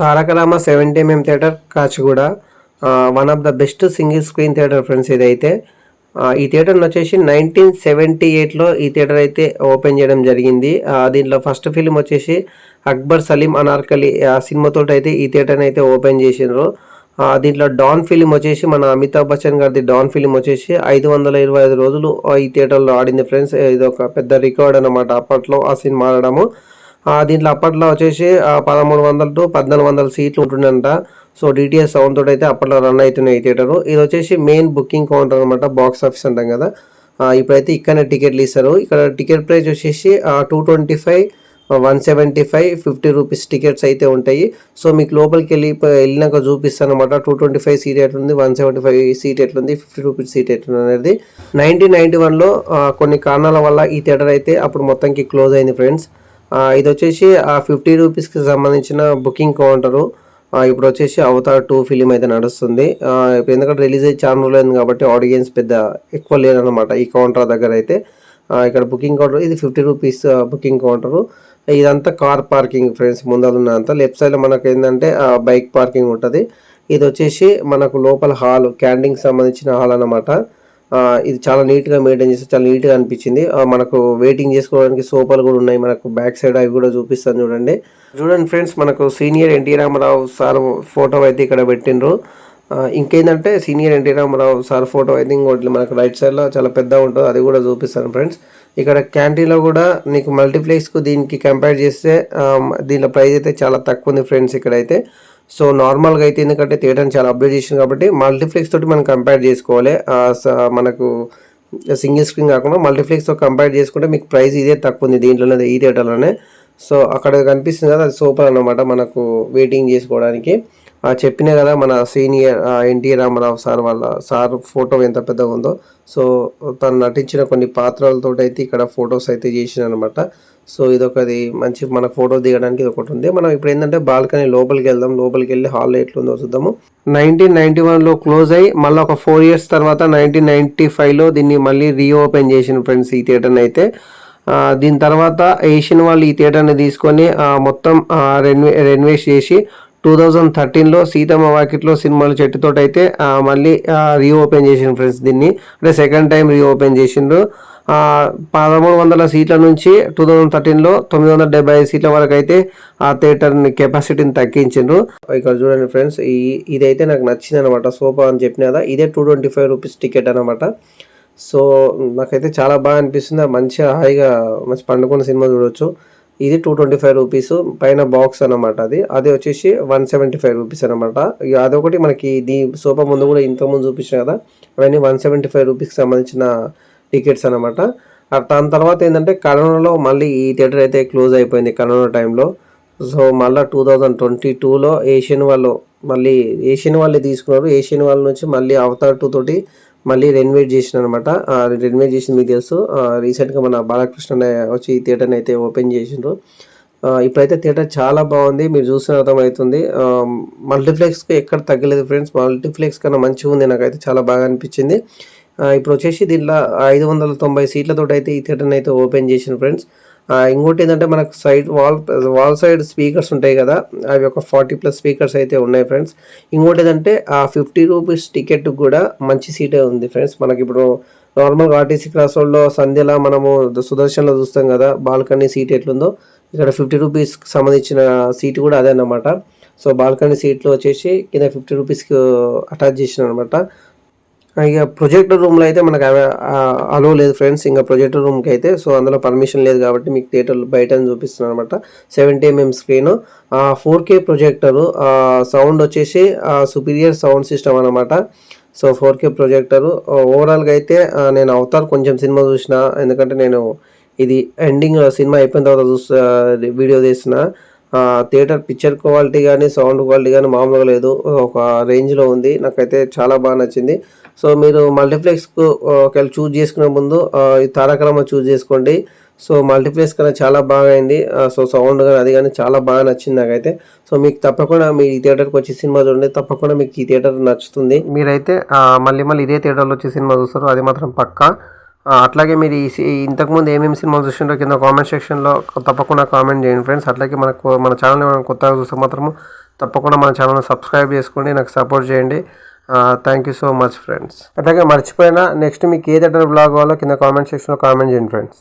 Taraka Rama 70mm theatre Kachiguda. One of the best single screen theatre friends ఇదైతే. ఈ థియేటర్ని వచ్చేసి 1978లో ఈ థియేటర్ అయితే ఓపెన్ చేయడం జరిగింది. దీంట్లో ఫస్ట్ ఫిలిం వచ్చేసి అక్బర్ సలీం అనార్కలి సినిమాతో అయితే ఈ థియేటర్ని అయితే ఓపెన్ చేసిండ్రు. దీంట్లో డాన్ ఫిలిం వచ్చేసి మన అమితాబ్ బచ్చన్ గారిది డాన్ ఫిలిం వచ్చేసి 525 రోజులు ఈ థియేటర్లో ఆడింది ఫ్రెండ్స్. ఇది ఒక పెద్ద రికార్డ్ అనమాట అప్పట్లో ఆ సినిమా ఆడడము. దీంట్లో అప్పట్లో వచ్చేసి 1300 to 1400 సీట్లు ఉంటుండంట. సో డిటిఎస్ సౌండ్ తోటి అయితే అప్పట్లో రన్ అవుతున్నాయి ఈ థియేటర్. ఇది వచ్చేసి మెయిన్ బుకింగ్ కౌంటర్ అనమాట, బాక్స్ ఆఫీస్ అంటాం కదా. ఇప్పుడైతే ఇక్కడనే టికెట్లు ఇస్తారు. ఇక్కడ టికెట్ ప్రైస్ వచ్చేసి 225, 175, 50 రూపీస్ టికెట్స్ అయితే ఉంటాయి. సో మీకు లోపలికి వెళ్ళినాక చూపిస్తాను అనమాట. 225 సీట్ ఎట్లుంది, 175 సీట్ ఎట్లుంది, 50 రూపీస్ సీట్ ఎట్లుంది అనేది. 1991లో కొన్ని కారణాల వల్ల ఈ థియేటర్ అయితే అప్పుడు మొత్తానికి క్లోజ్ అయింది ఫ్రెండ్స్. ఇది వచ్చేసి 50 రూపీస్కి సంబంధించిన బుకింగ్ కౌంటరు. ఇప్పుడు వచ్చేసి అవతార్ 2 ఫిలిం అయితే నడుస్తుంది. ఇప్పుడు ఎందుకంటే రిలీజ్ అయ్యి చాలా రోజులు అయింది కాబట్టి ఆడియన్స్ పెద్ద ఎక్కువ లేరనమాట ఈ కౌంటర్ దగ్గర అయితే. ఇక్కడ బుకింగ్ కౌంటర్ ఇది 50 రూపీస్ బుకింగ్ కౌంటరు. ఇదంతా కార్ పార్కింగ్ ఫ్రెండ్స్. ముందలున్నంత లెఫ్ట్ సైడ్లో మనకు ఏంటంటే బైక్ పార్కింగ్ ఉంటుంది. ఇది వచ్చేసి మనకు లోపల హాల్, క్యాంటీన్కి సంబంధించిన హాల్ అనమాట. ఇది చాలా నీట్గా మెయింటైన్ చేస్తే చాలా నీట్గా అనిపించింది. మనకు వెయిటింగ్ చేసుకోవడానికి సోఫాలు కూడా ఉన్నాయి. మనకు బ్యాక్ సైడ్ అవి కూడా చూపిస్తాను చూడండి. ఫ్రెండ్స్, మనకు senior NT Rama Rao sir photo అయితే ఇక్కడ పెట్టిండ్రు. ఇంకేంటంటే senior NT Rama Rao sir photo అయితే ఇంకోటి మనకు రైట్ సైడ్లో చాలా పెద్దగా ఉంటుంది, అది కూడా చూపిస్తాను ఫ్రెండ్స్. ఇక్కడ క్యాంటీన్లో కూడా నీకు మల్టీప్లెక్స్కు దీనికి కంపేర్ చేస్తే దీనిలో ప్రైస్ అయితే చాలా తక్కువ ఉంది ఫ్రెండ్స్ ఇక్కడైతే. సో నార్మల్గా అయితే ఎందుకంటే థియేటర్ని చాలా అప్డేట్ చేసింది కాబట్టి మల్టీప్లెక్స్ తోటి మనం కంపేర్ చేసుకోవాలి. మనకు సింగిల్ స్క్రీన్ కాకుండా మల్టీప్లెక్స్తో కంపేర్ చేసుకుంటే మీకు ప్రైస్ ఇదే తక్కువ ఉంది దీంట్లోనే, ఈ థియేటర్లోనే. సో అక్కడ కనిపిస్తుంది కదా, అది సూపర్ అన్నమాట మనకు వెయిటింగ్ చేసుకోవడానికి. చెప్పినా కదా మన senior NT Rama Rao sir photo ఎంత పెద్దగా ఉందో. సో తను నటించిన కొన్ని పాత్రలతో అయితే ఇక్కడ ఫొటోస్ అయితే చేసిన అనమాట. సో ఇదొకది మంచి మన ఫోటో దిగడానికి ఇది ఒకటి ఉంది. మనం ఇప్పుడు ఏంటంటే బాల్కనీ లోపలికి వెళ్దాం. లోపలికి వెళ్ళి హాల్ ఎట్లుందో చూద్దాము. 1991లో క్లోజ్ అయ్యి మళ్ళీ ఒక 4 years తర్వాత 1995లో దీన్ని మళ్ళీ రీఓపెన్ చేసిన ఫ్రెండ్స్ ఈ థియేటర్ని అయితే. దీని తర్వాత ఏషియన్ వాళ్ళు ఈ థియేటర్ని తీసుకొని మొత్తం రెన్వేట్ చేసి 2013లో సీతమ్మ వాకిట్లో సినిమాల చెట్టుతో అయితే మళ్ళీ రీఓపెన్ చేసిండ్రు ఫ్రెండ్స్ దీన్ని. అంటే సెకండ్ టైం రీఓపెన్ చేసిండ్రు. 1300 సీట్ల నుంచి 2013లో 975 సీట్ల వరకు అయితే ఆ థియేటర్ని కెపాసిటీని తగ్గించిండ్రు. ఇక్కడ చూడండి ఫ్రెండ్స్, ఇదైతే నాకు నచ్చింది అనమాట. సోఫా అని చెప్పిన కదా, ఇదే 225 రూపీస్ టికెట్ అనమాట. సో నాకైతే చాలా బాగా అనిపిస్తుంది. మంచిగా హాయిగా మంచి పండుకున్న సినిమా చూడొచ్చు. ఇది 225 రూపీస్ పైన బాక్స్ అనమాట. అది వచ్చేసి 175 రూపీస్ అనమాట. ఇక అదొకటి మనకి సోఫా ముందు కూడా ఇంతకుముందు చూపించిన కదా, అవన్నీ 175 రూపీస్కి సంబంధించిన టికెట్స్ అనమాట. దాని తర్వాత ఏంటంటే కరోనాలో మళ్ళీ ఈ థియేటర్ అయితే క్లోజ్ అయిపోయింది కరోనా టైంలో. సో మళ్ళీ 2022లో ఏషియన్ వాళ్ళే తీసుకున్నారు. ఏషియన్ వాళ్ళ నుంచి మళ్ళీ అవతార్ 2 తోటి మళ్ళీ రెనోవేట్ చేసిన అనమాట. రెనోవేట్ చేసిన మీకు తెలుసు, రీసెంట్గా మన బాలకృష్ణ వచ్చి ఈ థియేటర్ని అయితే ఓపెన్ చేసిండ్రు. ఇప్పుడైతే థియేటర్ చాలా బాగుంది, మీరు చూసిన అర్థమవుతుంది. మల్టీప్లెక్స్కి ఎక్కడ తగ్గలేదు ఫ్రెండ్స్, మల్టీప్లెక్స్ కన్నా మంచిగా ఉంది, నాకైతే చాలా బాగా అనిపించింది. ఇప్పుడు వచ్చేసి దీంట్లో 590 సీట్లతో అయితే ఈ థియేటర్ని అయితే ఓపెన్ చేసిన ఫ్రెండ్స్. ఇంకోటి ఏంటంటే మనకు వాల్ సైడ్ స్పీకర్స్ ఉంటాయి కదా, అవి ఒక 40+ స్పీకర్స్ అయితే ఉన్నాయి ఫ్రెండ్స్. ఇంకోటి ఏంటంటే 50 రూపీస్ టికెట్ కూడా మంచి సీటే ఉంది ఫ్రెండ్స్. మనకి ఇప్పుడు నార్మల్గా ఆర్టీసీ క్రాస్ రోడ్లో సంధ్యలా మనము సుదర్శన్లో చూస్తాం కదా బాల్కనీ సీట్ ఎట్లుందో, ఇక్కడ 50 రూపీస్కి సంబంధించిన సీట్ కూడా అదే అన్నమాట. సో బాల్కనీ సీట్లో వచ్చేసి కింద 50 రూపీస్కి అటాచ్ చేసిన అనమాట. ఇక ప్రొజెక్టర్ రూమ్లో అయితే మనకు అలో లేదు ఫ్రెండ్స్, ఇంకా ప్రొజెక్టర్ రూమ్కి అయితే. సో అందులో పర్మిషన్ లేదు కాబట్టి మీకు థియేటర్ బయట చూపిస్తున్నాను అనమాట. 70mm screen, 4K projector, sound వచ్చేసి సుపీరియర్ సౌండ్ సిస్టమ్ అనమాట. So 4K projector. ఓవరాల్గా అయితే నేను అవతార్ కొంచెం సినిమా చూసిన, ఎందుకంటే నేను ఇది ఎండింగ్ సినిమా అయిపోయిన తర్వాత వీడియో తీసిన. థియేటర్ పిక్చర్ క్వాలిటీ కానీ సౌండ్ క్వాలిటీ కానీ మామూలుగా లేదు, ఒక రేంజ్లో ఉంది. నాకైతే చాలా బాగా నచ్చింది. సో మీరు మల్టీప్లెక్స్కు ఒకవేళ చూజ్ చేసుకునే ముందు ఈ తారక రామ చూజ్ చేసుకోండి. సో మల్టీప్లెక్స్ కన్నా చాలా బాగా అయింది. సో సౌండ్ కానీ అది కానీ చాలా బాగా నచ్చింది నాకైతే. సో మీకు తప్పకుండా మీ ఈ థియేటర్కి వచ్చి సినిమా చూడండి, తప్పకుండా మీకు ఈ థియేటర్ నచ్చుతుంది. మీరైతే మళ్ళీ ఇదే థియేటర్లో వచ్చి సినిమా చూస్తారు, అది మాత్రం పక్కా. అట్లాగే మీరు ఇంతకుముందు ఏమేమి సినిమాలు చూసిండ్రో కింద కామెంట్ సెక్షన్లో తప్పకుండా కామెంట్ చేయండి ఫ్రెండ్స్. అట్లాగే మన ఛానల్ ఏమైనా కొత్తగా చూస్తే మాత్రము తప్పకుండా మన ఛానల్ని సబ్స్క్రైబ్ చేసుకోండి, నాకు సపోర్ట్ చేయండి. Thank you so much friends. అట్లాగే మర్చిపోయినా నెక్స్ట్ మీకు ఏ థియేటర్ వ్లాగ్ కావాలో కింద కామెంట్ సెక్షన్లో కామెంట్ చేయండి ఫ్రెండ్స్.